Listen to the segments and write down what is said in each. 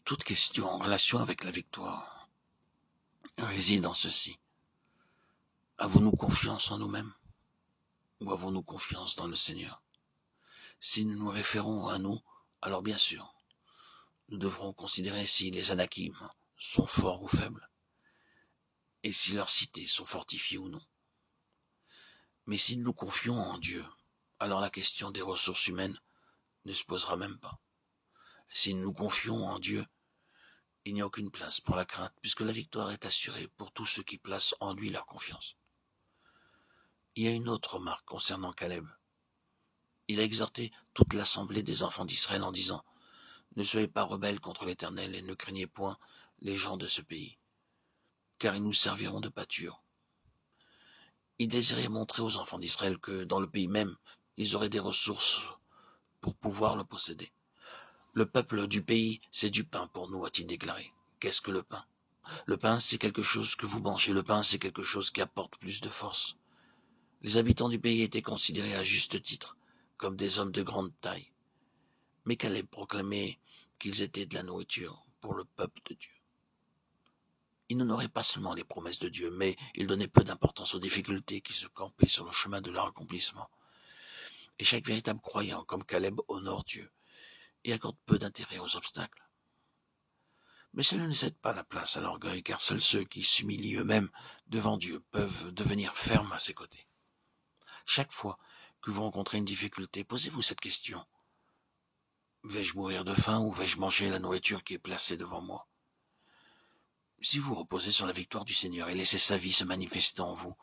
Toute question en relation avec la victoire réside en ceci. Avons-nous confiance en nous-mêmes ou avons-nous confiance dans le Seigneur? Si nous nous référons à nous, alors bien sûr, nous devrons considérer si les Anakim sont forts ou faibles, et si leurs cités sont fortifiées ou non. Mais si nous nous confions en Dieu, alors la question des ressources humaines ne se posera même pas. Si nous nous confions en Dieu, il n'y a aucune place pour la crainte, puisque la victoire est assurée pour tous ceux qui placent en lui leur confiance. Il y a une autre remarque concernant Caleb. Il a exhorté toute l'assemblée des enfants d'Israël en disant « Ne soyez pas rebelles contre l'Éternel et ne craignez point les gens de ce pays, car ils nous serviront de pâture. » Il désirait montrer aux enfants d'Israël que dans le pays même, ils auraient des ressources pour pouvoir le posséder. Le peuple du pays, c'est du pain pour nous, a-t-il déclaré. Qu'est-ce que le pain? Le pain, c'est quelque chose que vous mangez. Le pain, c'est quelque chose qui apporte plus de force. Les habitants du pays étaient considérés à juste titre comme des hommes de grande taille. Mais Caleb proclamait qu'ils étaient de la nourriture pour le peuple de Dieu. Il n'honorait pas seulement les promesses de Dieu, mais il donnait peu d'importance aux difficultés qui se campaient sur le chemin de leur accomplissement. Et chaque véritable croyant, comme Caleb, honore Dieu et accorde peu d'intérêt aux obstacles. Mais cela ne cède pas la place à l'orgueil, car seuls ceux qui s'humilient eux-mêmes devant Dieu peuvent devenir fermes à ses côtés. Chaque fois que vous rencontrez une difficulté, posez-vous cette question. Vais-je mourir de faim ou vais-je manger la nourriture qui est placée devant moi? Si vous reposez sur la victoire du Seigneur et laissez sa vie se manifester en vous,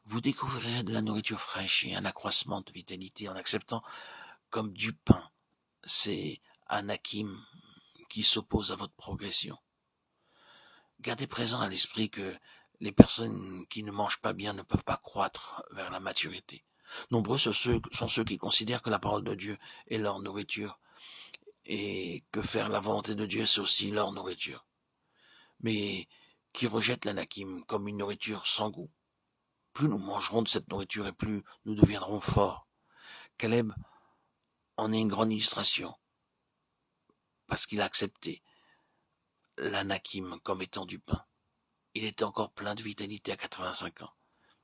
vous découvrirez de la nourriture fraîche et un accroissement de vitalité en acceptant comme du pain ces anakim qui s'opposent à votre progression. Gardez présent à l'esprit que les personnes qui ne mangent pas bien ne peuvent pas croître vers la maturité. Nombreux sont ceux qui considèrent que la parole de Dieu est leur nourriture et que faire la volonté de Dieu, c'est aussi leur nourriture. Mais qui rejettent l'anakim comme une nourriture sans goût. Plus nous mangerons de cette nourriture et plus nous deviendrons forts. Caleb en est une grande illustration, parce qu'il a accepté l'anakim comme étant du pain. Il était encore plein de vitalité à 85 ans.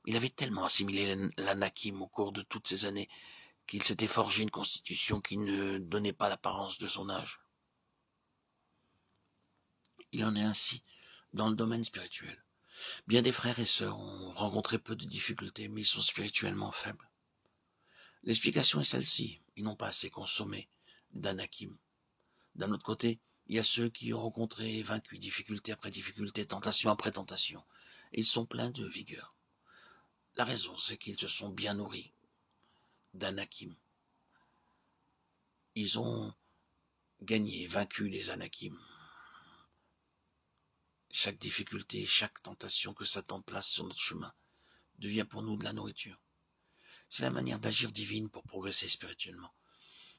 Il avait tellement assimilé l'anakim au cours de toutes ces années qu'il s'était forgé une constitution qui ne donnait pas l'apparence de son âge. Il en est ainsi dans le domaine spirituel. Bien des frères et sœurs ont rencontré peu de difficultés, mais ils sont spirituellement faibles. L'explication est celle-ci. Ils n'ont pas assez consommé d'anakim. D'un autre côté, il y a ceux qui ont rencontré et vaincu difficulté après difficulté, tentation après tentation. Et ils sont pleins de vigueur. La raison, c'est qu'ils se sont bien nourris d'anakim. Ils ont gagné, vaincu les anakim. Chaque difficulté, chaque tentation que Satan place sur notre chemin devient pour nous de la nourriture. C'est la manière d'agir divine pour progresser spirituellement.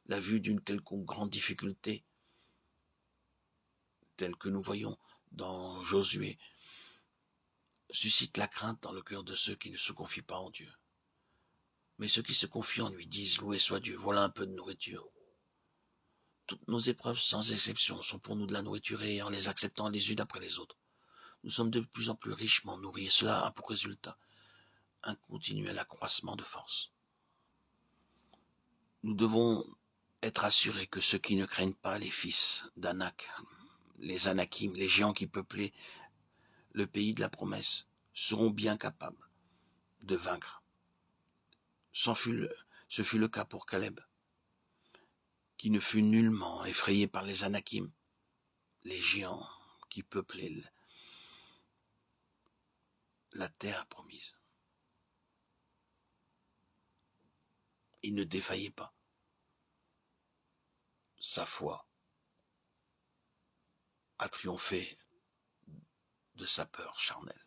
La vue d'une quelconque grande difficulté, telle que nous voyons dans Josué, suscite la crainte dans le cœur de ceux qui ne se confient pas en Dieu. Mais ceux qui se confient en lui disent « Loué soit Dieu, voilà un peu de nourriture ». Toutes nos épreuves, sans exception, sont pour nous de la nourriture et en les acceptant les unes après les autres, nous sommes de plus en plus richement nourris et cela a pour résultat un continuel accroissement de force. Nous devons être assurés que ceux qui ne craignent pas les fils d'Anak, les Anakim, les géants qui peuplaient le pays de la promesse, seront bien capables de vaincre. Ce fut le cas pour Caleb, qui ne fut nullement effrayé par les Anakim, les géants qui peuplaient la terre promise. Il ne défaillait pas. Sa foi a triomphé de sa peur charnelle.